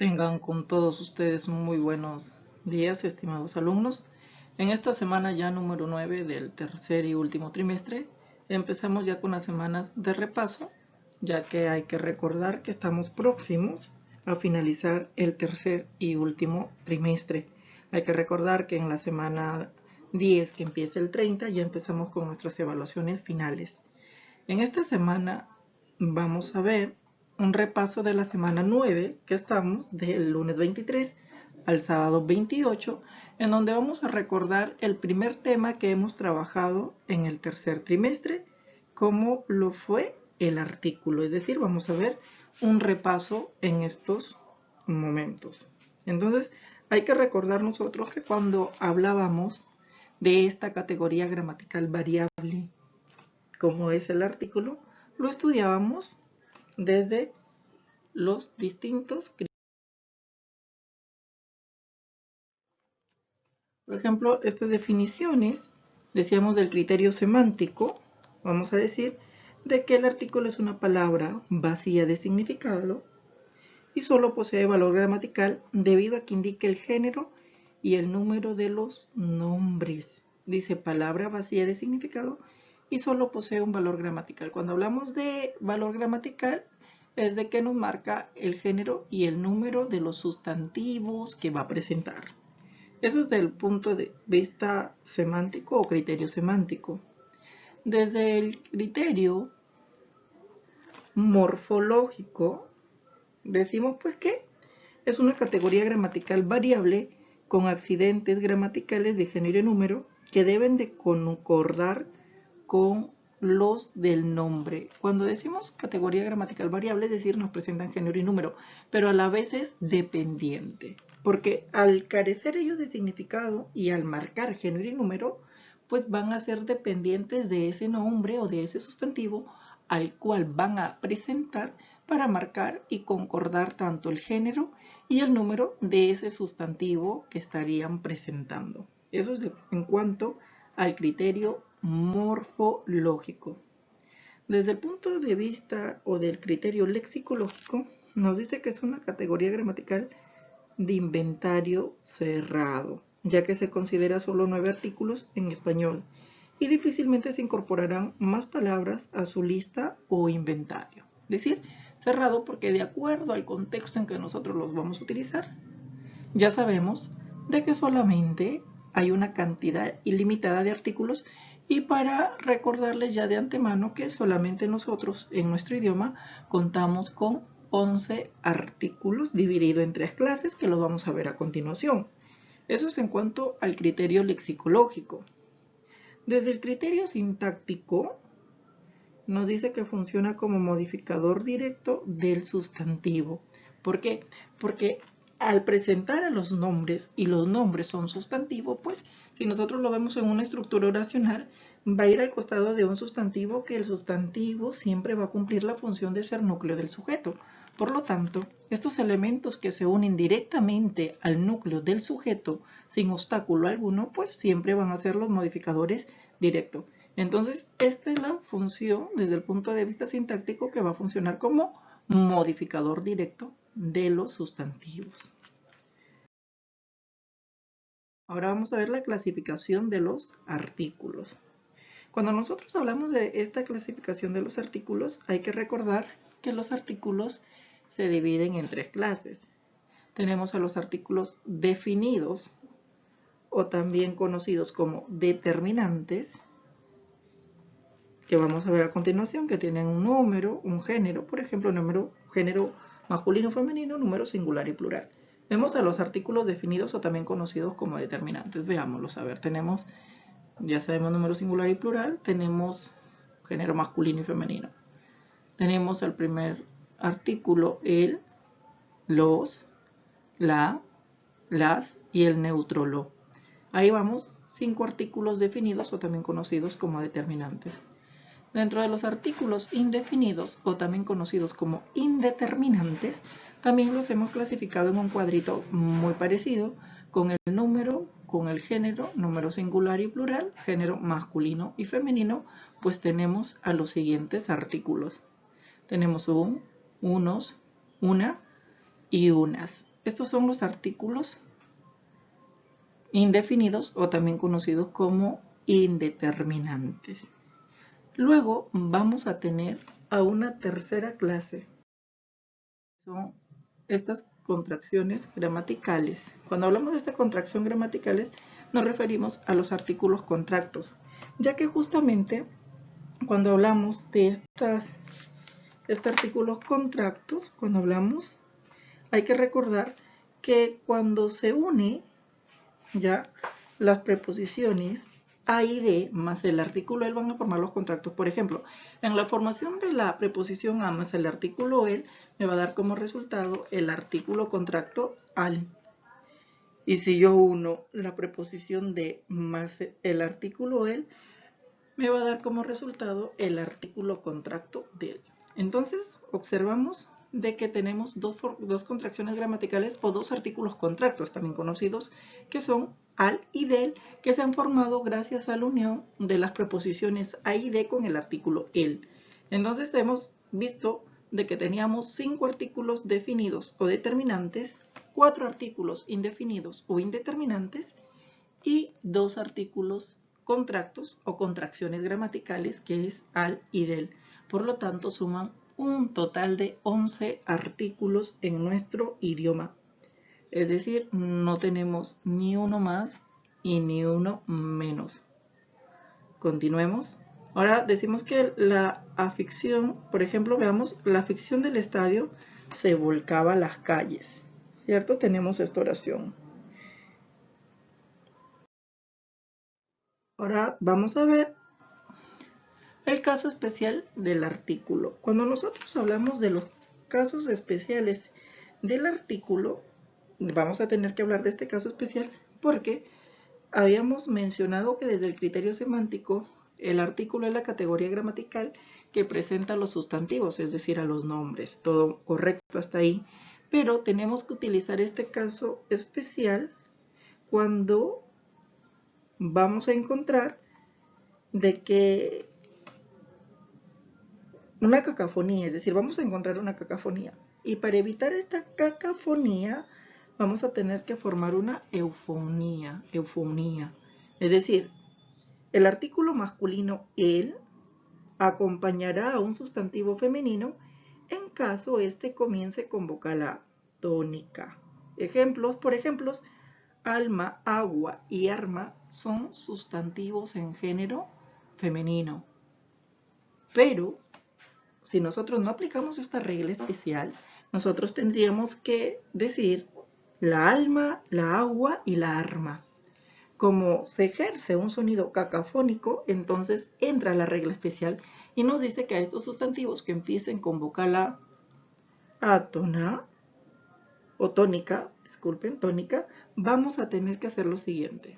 Tengan con todos ustedes muy buenos días, estimados alumnos. En esta semana ya número 9 del tercer y último trimestre, empezamos ya con las semanas de repaso, ya que hay que recordar que estamos próximos a finalizar el tercer y último trimestre. Hay que recordar que en la semana 10, que empieza el 30, ya empezamos con nuestras evaluaciones finales. En esta semana vamos a ver un repaso de la semana 9, que estamos del lunes 23 al sábado 28, en donde vamos a recordar el primer tema que hemos trabajado en el tercer trimestre, como lo fue el artículo. Es decir, vamos a ver un repaso en estos momentos. Entonces, hay que recordar nosotros que cuando hablábamos de esta categoría gramatical variable, como es el artículo, lo estudiábamos desde los distintos criterios. Por ejemplo, estas definiciones, decíamos del criterio semántico, vamos a decir de que el artículo es una palabra vacía de significado y solo posee valor gramatical debido a que indique el género y el número de los nombres. Dice palabra vacía de significado y solo posee un valor gramatical. Cuando hablamos de valor gramatical, es de que nos marca el género y el número de los sustantivos que va a presentar. Eso es desde el punto de vista semántico o criterio semántico. Desde el criterio morfológico, decimos pues que es una categoría gramatical variable con accidentes gramaticales de género y número que deben de concordar con los del nombre. Cuando decimos categoría gramatical variable, es decir, nos presentan género y número, pero a la vez es dependiente, porque al carecer ellos de significado y al marcar género y número, pues van a ser dependientes de ese nombre o de ese sustantivo al cual van a presentar para marcar y concordar tanto el género y el número de ese sustantivo que estarían presentando. Eso es en cuanto al criterio morfológico. Desde el punto de vista o del criterio lexicológico, nos dice que es una categoría gramatical de inventario cerrado, ya que se considera solo 9 artículos en español y difícilmente se incorporarán más palabras a su lista o inventario. Es decir, cerrado porque de acuerdo al contexto en que nosotros los vamos a utilizar, ya sabemos de que solamente hay una cantidad ilimitada de artículos y para recordarles ya de antemano que solamente nosotros en nuestro idioma contamos con 11 artículos dividido en 3 clases que los vamos a ver a continuación. Eso es en cuanto al criterio lexicológico. Desde el criterio sintáctico nos dice que funciona como modificador directo del sustantivo. ¿Por qué? Porque al presentar a los nombres, y los nombres son sustantivo, pues si nosotros lo vemos en una estructura oracional, va a ir al costado de un sustantivo, que el sustantivo siempre va a cumplir la función de ser núcleo del sujeto. Por lo tanto, estos elementos que se unen directamente al núcleo del sujeto sin obstáculo alguno, pues siempre van a ser los modificadores directos. Entonces, esta es la función desde el punto de vista sintáctico que va a funcionar como modificador directo de los sustantivos. Ahora vamos a ver la clasificación de los artículos. Cuando nosotros hablamos de esta clasificación de los artículos, hay que recordar que los artículos se dividen en 3 clases. Tenemos a los artículos definidos o también conocidos como determinantes, que vamos a ver a continuación, que tienen un número, un género, por ejemplo, género masculino, femenino, número singular y plural. Vemos a los artículos definidos o también conocidos como determinantes. Veámoslos. A ver, tenemos, ya sabemos, número singular y plural, tenemos género masculino y femenino. Tenemos al primer artículo el, los, la, las y el neutro lo. Ahí vamos, 5 artículos definidos o también conocidos como determinantes. Dentro de los artículos indefinidos o también conocidos como indeterminantes, también los hemos clasificado en un cuadrito muy parecido con el número, con el género, número singular y plural, género masculino y femenino, pues tenemos a los siguientes artículos. Tenemos un, unos, una y unas. Estos son los artículos indefinidos o también conocidos como indeterminantes. Luego vamos a tener a una tercera clase. Son estas contracciones gramaticales. Cuando hablamos de esta contracción gramaticales, nos referimos a los artículos contractos, ya que justamente cuando hablamos de estos artículos contractos, cuando hablamos, hay que recordar que cuando se une ya las preposiciones a y de más el artículo el van a formar los contractos. Por ejemplo, en la formación de la preposición a más el artículo el me va a dar como resultado el artículo contracto al. Y si yo uno la preposición de más el artículo el, me va a dar como resultado el artículo contracto del. Entonces, observamos de que tenemos dos contracciones gramaticales o dos artículos contractos, también conocidos, que son al y del, que se han formado gracias a la unión de las preposiciones a y de con el artículo el. Entonces, hemos visto de que teníamos 5 artículos definidos o determinantes, 4 artículos indefinidos o indeterminantes y 2 artículos contractos o contracciones gramaticales, que es al y del. Por lo tanto, suman un total de 11 artículos en nuestro idioma. Es decir, no tenemos ni uno más y ni uno menos. Continuemos. Ahora decimos que la afición, por ejemplo, veamos, la afición del estadio se volcaba a las calles. ¿Cierto? Tenemos esta oración. Ahora vamos a ver el caso especial del artículo. Cuando nosotros hablamos de los casos especiales del artículo, vamos a tener que hablar de este caso especial porque habíamos mencionado que desde el criterio semántico, el artículo es la categoría gramatical que presenta a los sustantivos, es decir, a los nombres. Todo correcto hasta ahí. Pero tenemos que utilizar este caso especial cuando vamos a encontrar de que una cacofonía, es decir, vamos a encontrar una cacofonía. Y para evitar esta cacofonía, vamos a tener que formar una eufonía. Es decir, el artículo masculino el acompañará a un sustantivo femenino en caso este comience con vocal A tónica. Ejemplos, por ejemplo, alma, agua y arma son sustantivos en género femenino. Pero si nosotros no aplicamos esta regla especial, nosotros tendríamos que decir la alma, la agua y la arma. Como se ejerce un sonido cacafónico, entonces entra la regla especial y nos dice que a estos sustantivos que empiecen con vocal A, átona o tónica, disculpen, tónica, vamos a tener que hacer lo siguiente.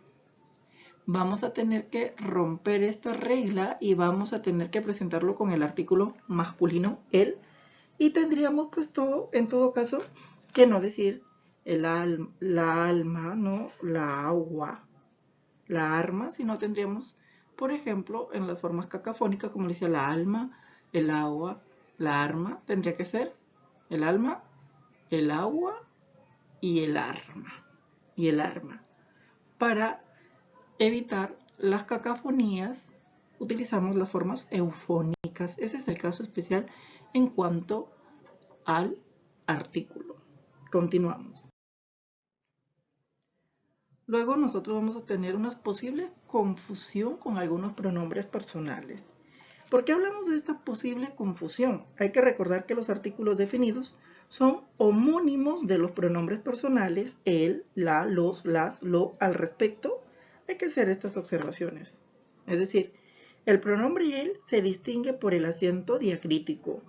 Vamos a tener que romper esta regla y vamos a tener que presentarlo con el artículo masculino el, y tendríamos pues todo, en todo caso, que no decir la alma, ¿no? La agua, la arma, sino tendríamos, por ejemplo, en las formas cacafónicas, como decía la alma, el agua, la arma, tendría que ser el alma, el agua y el arma. Para evitar las cacofonías, utilizamos las formas eufónicas. Ese es el caso especial en cuanto al artículo. Continuamos. Luego nosotros vamos a tener una posible confusión con algunos pronombres personales. ¿Por qué hablamos de esta posible confusión? Hay que recordar que los artículos definidos son homónimos de los pronombres personales, el, la, los, las, lo, al respecto. Hay que hacer estas observaciones. Es decir, el pronombre el se distingue por el acento diacrítico.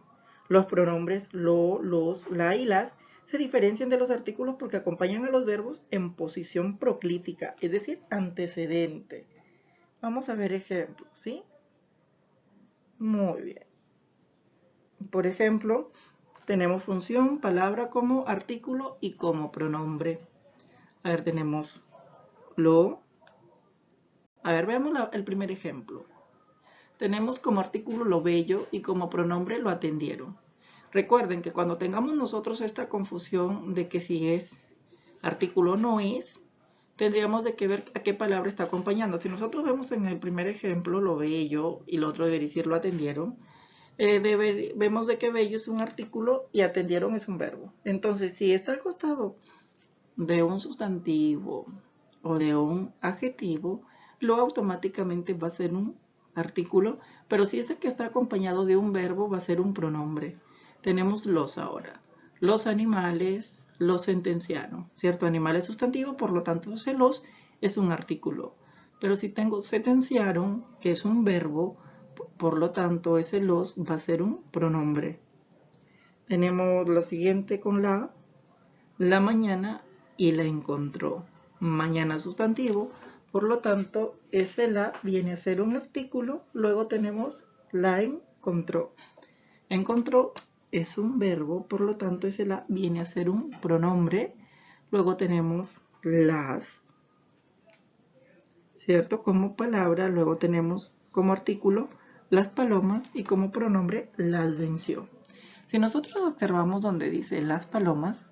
Los pronombres lo, los, la y las se diferencian de los artículos porque acompañan a los verbos en posición proclítica, es decir, antecedente. Vamos a ver ejemplos, ¿sí? Muy bien. Por ejemplo, tenemos función, palabra como artículo y como pronombre. A ver, tenemos lo. A ver, veamos el primer ejemplo. Tenemos como artículo lo bello y como pronombre lo atendieron. Recuerden que cuando tengamos nosotros esta confusión de que si es artículo no es, tendríamos de que ver a qué palabra está acompañando. Si nosotros vemos en el primer ejemplo lo bello y lo otro debería decir lo atendieron, vemos de que bello es un artículo y atendieron es un verbo. Entonces, si está al costado de un sustantivo o de un adjetivo, lo automáticamente va a ser un artículo, pero si es que está acompañado de un verbo, va a ser un pronombre. Tenemos los ahora. Los animales, los sentenciaron, ¿cierto? Animal es sustantivo, por lo tanto, los es un artículo. Pero si tengo sentenciaron, que es un verbo, por lo tanto, ese los va a ser un pronombre. Tenemos lo siguiente con la mañana y la encontró. Mañana sustantivo, por lo tanto, ese la viene a ser un artículo. Luego tenemos la encontró. Encontró es un verbo, por lo tanto, ese la viene a ser un pronombre. Luego tenemos las, ¿cierto? Como palabra. Luego tenemos como artículo las palomas y como pronombre las venció. Si nosotros observamos donde dice las palomas,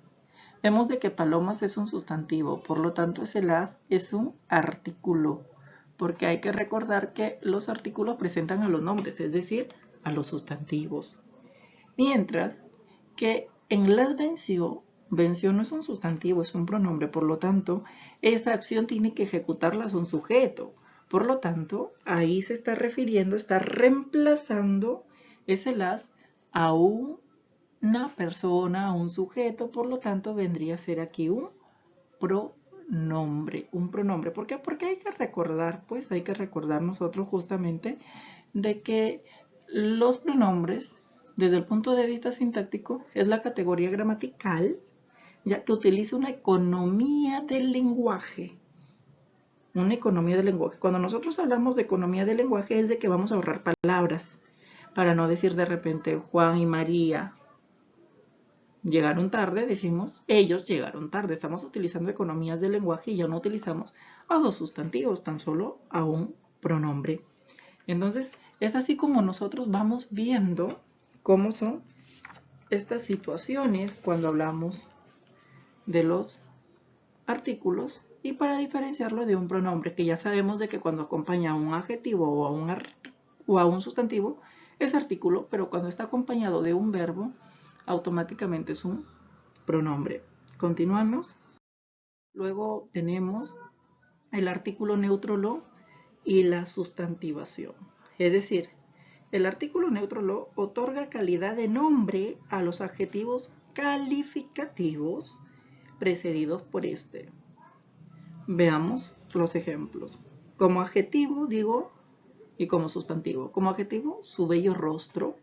vemos de que palomas es un sustantivo, por lo tanto ese las es un artículo, porque hay que recordar que los artículos presentan a los nombres, es decir, a los sustantivos. Mientras que en las venció, venció no es un sustantivo, es un pronombre, por lo tanto, esa acción tiene que ejecutarla un sujeto. Por lo tanto, ahí se está refiriendo, está reemplazando ese las a una persona, a un sujeto, por lo tanto, vendría a ser aquí un pronombre. Un pronombre. ¿Por qué? Porque hay que recordar, pues hay que recordar nosotros justamente de que los pronombres, desde el punto de vista sintáctico, es la categoría gramatical, ya que utiliza una economía del lenguaje. Una economía del lenguaje. Cuando nosotros hablamos de economía del lenguaje es de que vamos a ahorrar palabras, para no decir de repente Juan y María llegaron tarde, decimos ellos llegaron tarde. Estamos utilizando economías del lenguaje y ya no utilizamos a dos sustantivos, tan solo a un pronombre. Entonces, es así como nosotros vamos viendo cómo son estas situaciones cuando hablamos de los artículos y para diferenciarlo de un pronombre, que ya sabemos de que cuando acompaña a un adjetivo o a un sustantivo es artículo, pero cuando está acompañado de un verbo, automáticamente es un pronombre. Continuamos. Luego tenemos el artículo neutro lo y la sustantivación. Es decir, el artículo neutro lo otorga calidad de nombre a los adjetivos calificativos precedidos por este. Veamos los ejemplos. Como adjetivo digo, y como sustantivo. Como adjetivo, su bello rostro.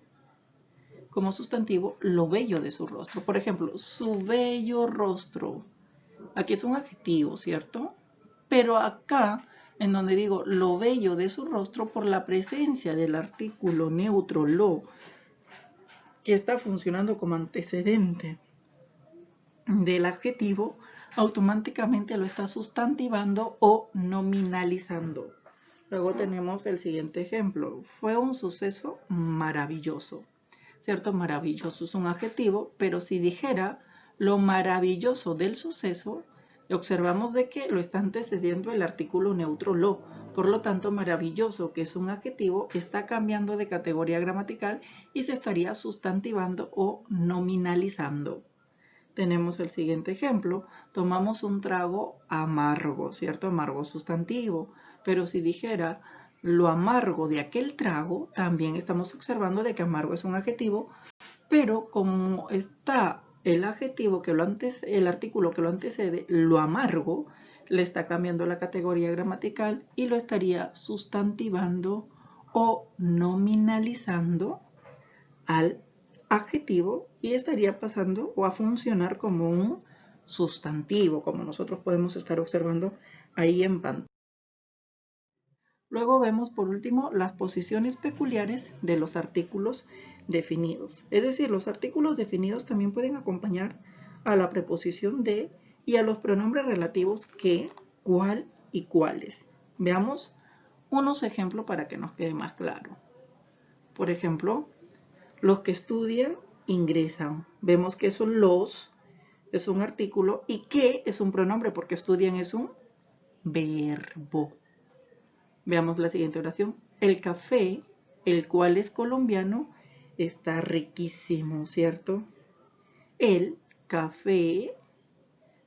Como sustantivo, lo bello de su rostro. Por ejemplo, su bello rostro. Aquí es un adjetivo, ¿cierto? Pero acá, en donde digo lo bello de su rostro, por la presencia del artículo neutro lo, que está funcionando como antecedente del adjetivo, automáticamente lo está sustantivando o nominalizando. Luego tenemos el siguiente ejemplo. Fue un suceso maravilloso. ¿Cierto? Maravilloso es un adjetivo, pero si dijera lo maravilloso del suceso, observamos de que lo está antecediendo el artículo neutro lo. Por lo tanto, maravilloso, que es un adjetivo, está cambiando de categoría gramatical y se estaría sustantivando o nominalizando. Tenemos el siguiente ejemplo. Tomamos un trago amargo, ¿cierto? Amargo sustantivo. Pero si dijera lo amargo de aquel trago, también estamos observando de que amargo es un adjetivo, pero como está el adjetivo que el artículo que lo antecede, lo amargo, le está cambiando la categoría gramatical y lo estaría sustantivando o nominalizando al adjetivo y estaría pasando o a funcionar como un sustantivo, como nosotros podemos estar observando ahí en pantalla. Luego vemos por último las posiciones peculiares de los artículos definidos. Es decir, los artículos definidos también pueden acompañar a la preposición de y a los pronombres relativos que, cuál y cuáles. Veamos unos ejemplos para que nos quede más claro. Por ejemplo, los que estudian ingresan. Vemos que son los, es un artículo y que es un pronombre, porque estudian es un verbo. Veamos la siguiente oración. El café, el cual es colombiano, está riquísimo, ¿cierto? El café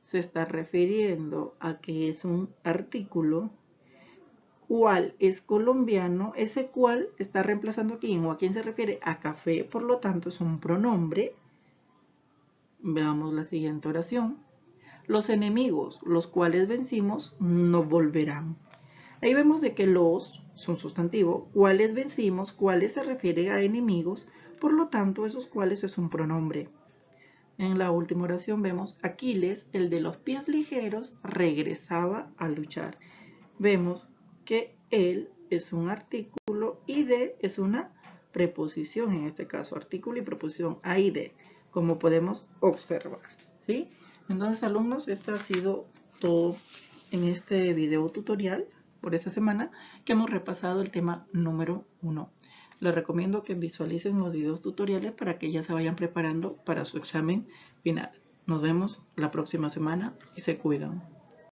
se está refiriendo a que es un artículo. Cual es colombiano, ese cual está reemplazando a quién o a quién se refiere, a café, por lo tanto es un pronombre. Veamos la siguiente oración. Los enemigos, los cuales vencimos, no volverán. Ahí vemos de que los son sustantivo, cuales vencimos, cuales se refiere a enemigos, por lo tanto esos cuales es un pronombre. En la última oración vemos Aquiles, el de los pies ligeros, regresaba a luchar. Vemos que el es un artículo y de es una preposición, en este caso artículo y preposición a y de, como podemos observar, ¿sí? Entonces, alumnos, esto ha sido todo en este video tutorial por esta semana, que hemos repasado el tema número 1. Les recomiendo que visualicen los videos tutoriales para que ya se vayan preparando para su examen final. Nos vemos la próxima semana y se cuidan.